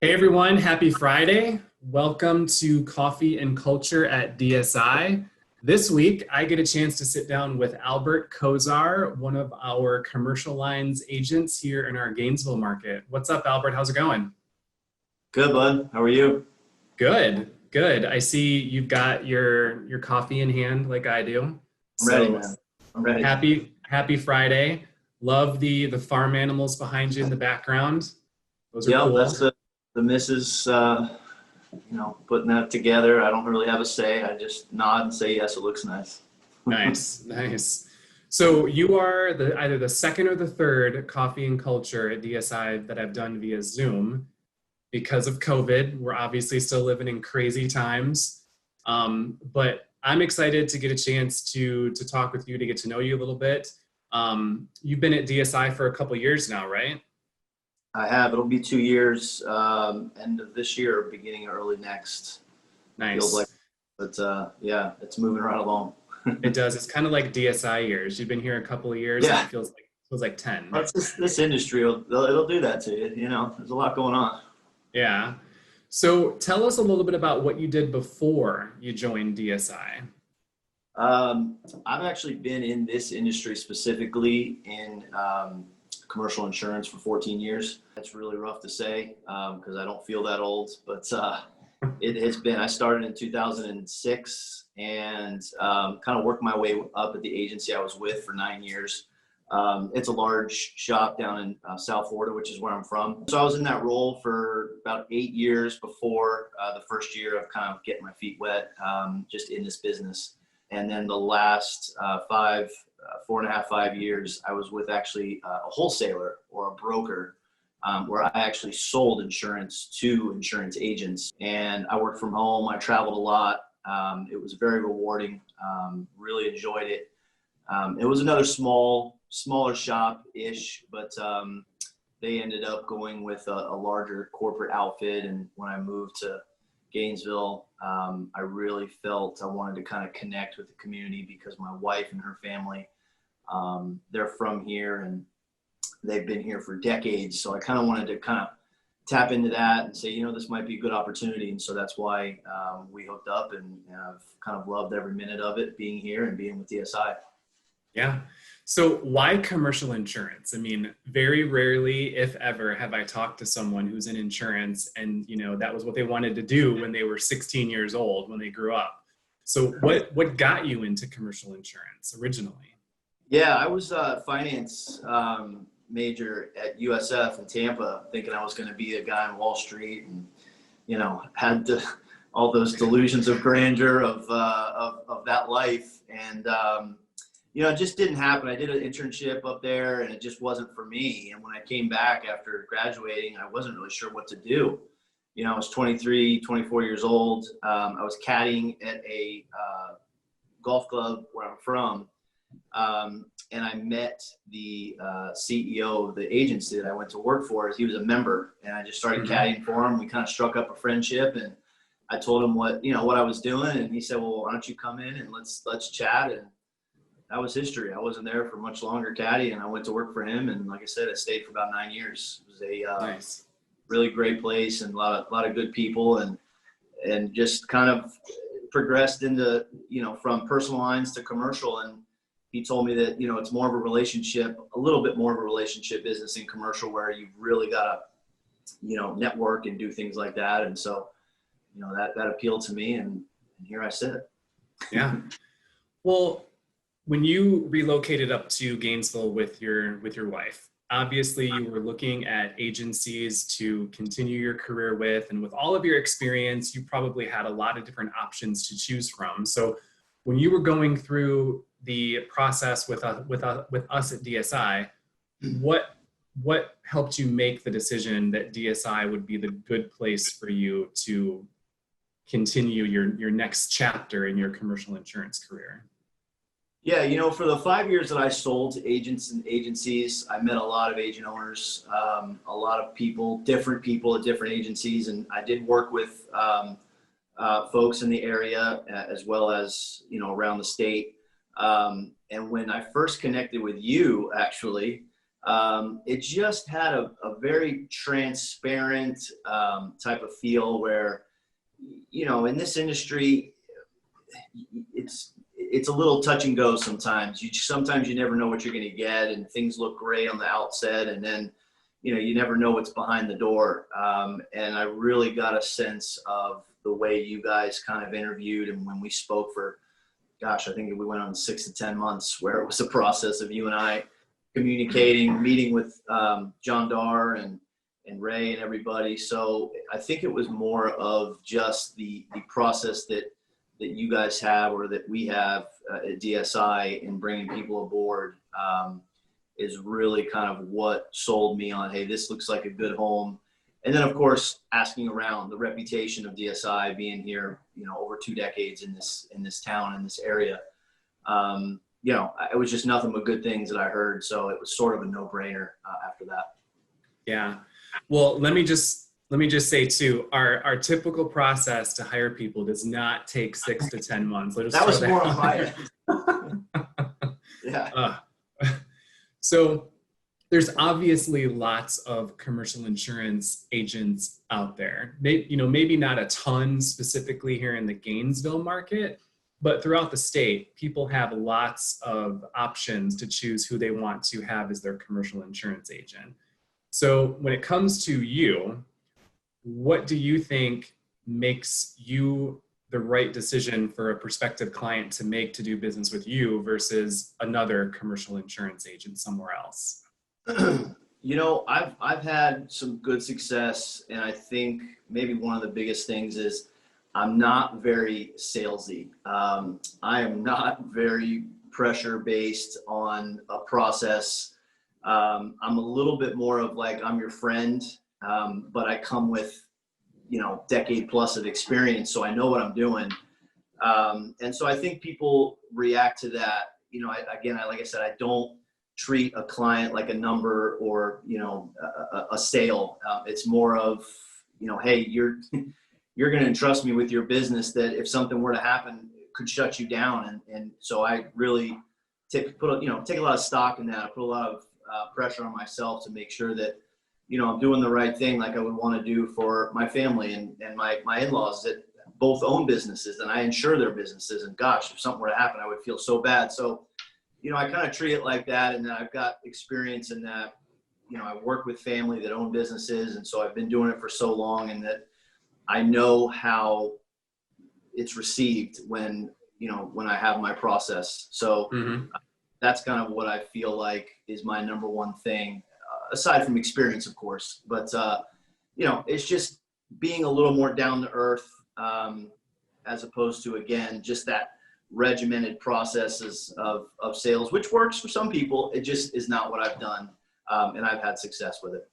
Hey everyone, happy Friday. Welcome to Coffee and Culture at DSI. This week, I get a chance to sit down with Albert Kozar, one of our commercial lines agents here in our Gainesville market. What's up, Albert? How's it going? Good, bud. How are you? Good, good. I see you've got your coffee in hand like I do. I'm ready, So man. I'm ready. happy Friday. Love the farm animals behind you in the background. Those are Yep, cool. that's the missus, putting that together. I don't really have a say. I just nod and say, yes, it looks nice. Nice, nice. So you are either the second or the third coffee and culture at DSI that I've done via Zoom because of COVID. We're obviously still living in crazy times, but I'm excited to get a chance to talk with you, to get to know you a little bit. You've been at DSI for a couple years now, right? I have. It'll be 2 years, end of this year, beginning of early next. Feels like, Nice. but yeah, it's moving right along. It does. It's kind of like DSI years. You've been here a couple of years, and Yeah, it feels like 10. that's this industry. It'll do that to you. There's a lot going on. Yeah. So tell us a little bit about what you did before you joined DSI. I've actually been in this industry specifically in commercial insurance for 14 years. That's really rough to say because I don't feel that old, but it has been. I started in 2006 and kind of worked my way up at the agency I was with for 9 years. It's a large shop down in South Florida, which is where I'm from. So I was in that role for about 8 years before the first year of kind of getting my feet wet just in this business. And then the last 4.5, 5 years, I was with actually a wholesaler or a broker where I actually sold insurance to insurance agents. And I worked from home. I traveled a lot. It was very rewarding. Really enjoyed it. It was another smaller shop-ish, but they ended up going with a larger corporate outfit. And when I moved to Gainesville, I really felt I wanted to kind of connect with the community because my wife and her family, they're from here and they've been here for decades. So I kind of wanted to kind of tap into that and say, this might be a good opportunity. And so that's why we hooked up, and I've kind of loved every minute of it, being here and being with DSI. Yeah. So why commercial insurance? I mean, very rarely, if ever, have I talked to someone who's in insurance and, that was what they wanted to do when they were 16 years old, when they grew up. So what got you into commercial insurance originally? Yeah, I was a finance major at USF in Tampa, thinking I was going to be a guy on Wall Street, and had all those delusions of grandeur of that life, and it just didn't happen. I did an internship up there, and it just wasn't for me. And when I came back after graduating, I wasn't really sure what to do. I was 23, 24 years old. I was caddying at a golf club where I'm from. And I met the CEO of the agency that I went to work for. He was a member, and I just started caddying for him. We kind of struck up a friendship, and I told him what I was doing, and he said, "Well, why don't you come in and let's chat?" And that was history. I wasn't there for much longer caddy, and I went to work for him. And like I said, I stayed for about 9 years. It was a Nice. really great place and a lot of good people, and just kind of progressed into from personal lines to commercial. And he told me that, it's more of a little bit more of a relationship business in commercial, where you've really got to, network and do things like that. And so, that appealed to me, and here I sit. Yeah. Well, when you relocated up to Gainesville with your wife, obviously you were looking at agencies to continue your career with, and with all of your experience, you probably had a lot of different options to choose from. So when you were going through the process with us at DSI, what helped you make the decision that DSI would be the good place for you to continue your next chapter in your commercial insurance career? Yeah, for the 5 years that I sold to agents and agencies, I met a lot of agent owners, a lot of different people at different agencies, and I did work with folks in the area as well as around the state. And when I first connected with you, actually, It just had a very transparent type of feel where, in this industry, it's a little touch and go sometimes. Sometimes you never know what you're going to get, and things look great on the outset, and then you never know what's behind the door. And I really got a sense of the way you guys kind of interviewed, and when we spoke for, gosh, I think we went on 6 to 10 months, where it was a process of you and I communicating, meeting with John Darr and Ray and everybody. So I think it was more of just the process that you guys have, or that we have at DSI, in bringing people aboard, is really kind of what sold me on, hey, this looks like a good home. And then, of course, asking around, the reputation of DSI being here, over 2 decades in this town, in this area. It was just nothing but good things that I heard. So it was sort of a no-brainer after that. Yeah. Well, let me just say too, our typical process to hire people does not take 6 to 10 months. That was more on my end. Yeah. So there's obviously lots of commercial insurance agents out there. Maybe not a ton specifically here in the Gainesville market, but throughout the state, people have lots of options to choose who they want to have as their commercial insurance agent. So when it comes to you, what do you think makes you the right decision for a prospective client to make to do business with you versus another commercial insurance agent somewhere else? I've had some good success, and I think maybe one of the biggest things is I'm not very salesy. I am not very pressure based on a process. I'm a little bit more of like, I'm your friend, but I come with decade plus of experience, so I know what I'm doing. And so I think people react to that. Like I said, I don't treat a client like a number or, a sale. It's more of, hey, you're going to entrust me with your business that if something were to happen, it could shut you down. And so I really take a lot of stock in that. I put a lot of pressure on myself to make sure that, I'm doing the right thing, like I would want to do for my family and my in-laws that both own businesses, and I insure their businesses. And gosh, if something were to happen, I would feel so bad. So, I kind of treat it like that. And then I've got experience in that, I work with family that own businesses. And so I've been doing it for so long, and that I know how it's received when I have my process. So that's kind of what I feel like is my number one thing, aside from experience, of course. But, it's just being a little more down to earth, as opposed to, again, just that regimented processes of sales, which works for some people. It just is not what I've done. And I've had success with it.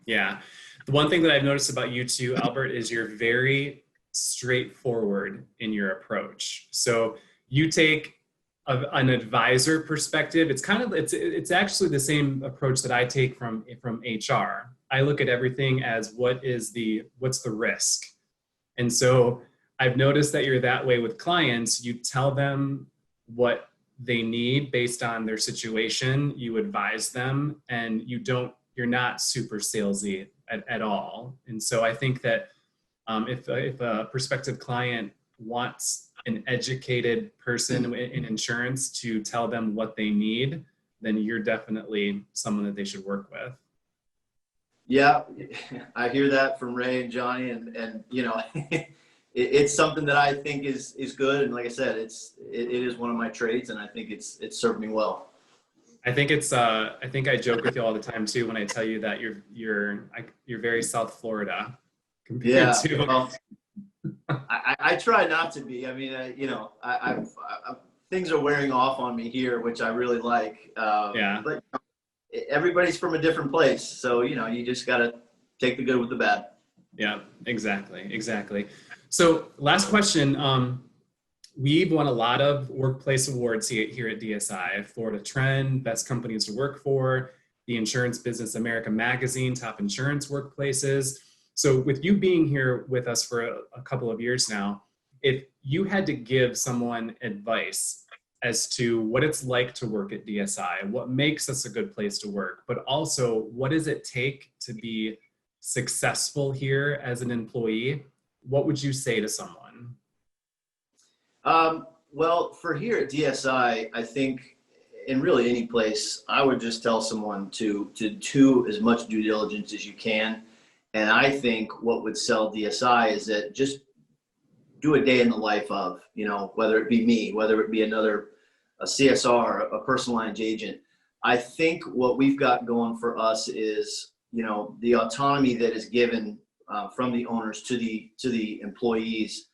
Yeah. The one thing that I've noticed about you too, Albert, is you're very straightforward in your approach. So you take an advisor perspective. It's actually the same approach that I take from HR. I look at everything as what's the risk. And so I've noticed that you're that way with clients. You tell them what they need based on their situation. You advise them, and you're not super salesy at all. And so I think that if a prospective client wants an educated person in insurance to tell them what they need, then you're definitely someone that they should work with. Yeah, I hear that from Ray and Johnny, and it's something that I think is good. And like I said, it is one of my traits, and I think it's served me well. I think I joke with you all the time too when I tell you that you're very South Florida compared to. Well, I try not to be. I mean, things are wearing off on me here, which I really like. But everybody's from a different place, so you just got to take the good with the bad. Yeah, exactly. So last question. We've won a lot of workplace awards here at DSI, Florida Trend, Best Companies to Work For, the Insurance Business America Magazine, Top Insurance Workplaces. So with you being here with us for a couple of years now, if you had to give someone advice as to what it's like to work at DSI, what makes us a good place to work, but also what does it take to be successful here as an employee, what would you say to someone? Well, for here at DSI, I think, in really any place, I would just tell someone to do as much due diligence as you can. And I think what would sell DSI is that just do a day in the life of, whether it be me, whether it be a CSR, a personal lines agent. I think what we've got going for us is, the autonomy that is given from the owners to the employees.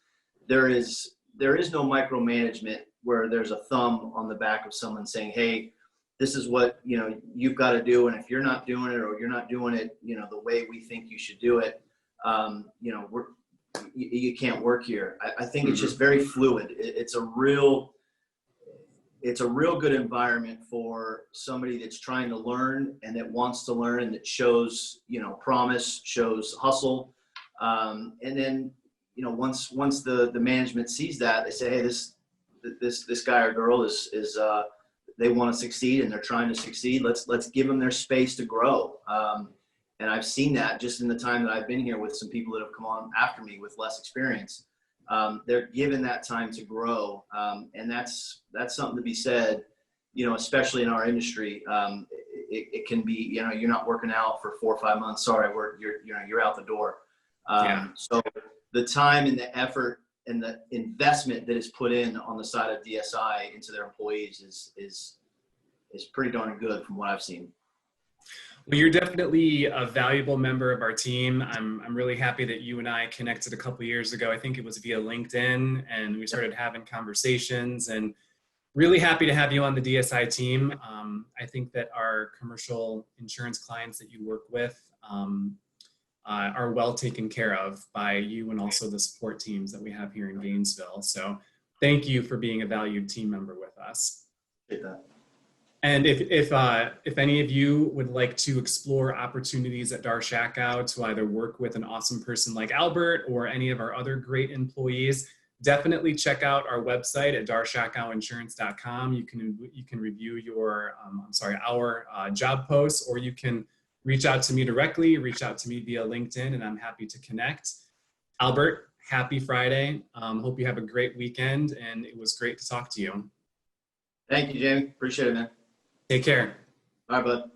There is no micromanagement where there's a thumb on the back of someone saying, hey, this is what, you've got to do. And if you're not doing it, or you're not doing it, the way we think you should do it, you can't work here. I think it's just very fluid. It's a real good environment for somebody that's trying to learn and that wants to learn, and that shows, promise, shows hustle. And then, once the management sees that, they say, hey, this guy or girl is they want to succeed and they're trying to succeed. Let's give them their space to grow. And I've seen that just in the time that I've been here with some people that have come on after me with less experience. They're given that time to grow. And that's something to be said, especially in our industry. It can be, you're not working out for 4 or 5 months. Sorry, you're out the door. So the time and the effort and the investment that is put in on the side of DSI into their employees is pretty darn good from what I've seen. Well, you're definitely a valuable member of our team. I'm really happy that you and I connected a couple years ago. I think it was via LinkedIn, and we started having conversations, and really happy to have you on the DSI team. I think that our commercial insurance clients that you work with are well taken care of by you and also the support teams that we have here in Gainesville. So thank you for being a valued team member with us. Appreciate that. And if any of you would like to explore opportunities at Darshackow to either work with an awesome person like Albert or any of our other great employees, definitely check out our website at darshackowinsurance.com. You can review our job posts, or you can reach out to me directly, reach out to me via LinkedIn, and I'm happy to connect. Albert, happy Friday. Hope you have a great weekend, and it was great to talk to you. Thank you, Jamie. Appreciate it, man. Take care. All right, bud.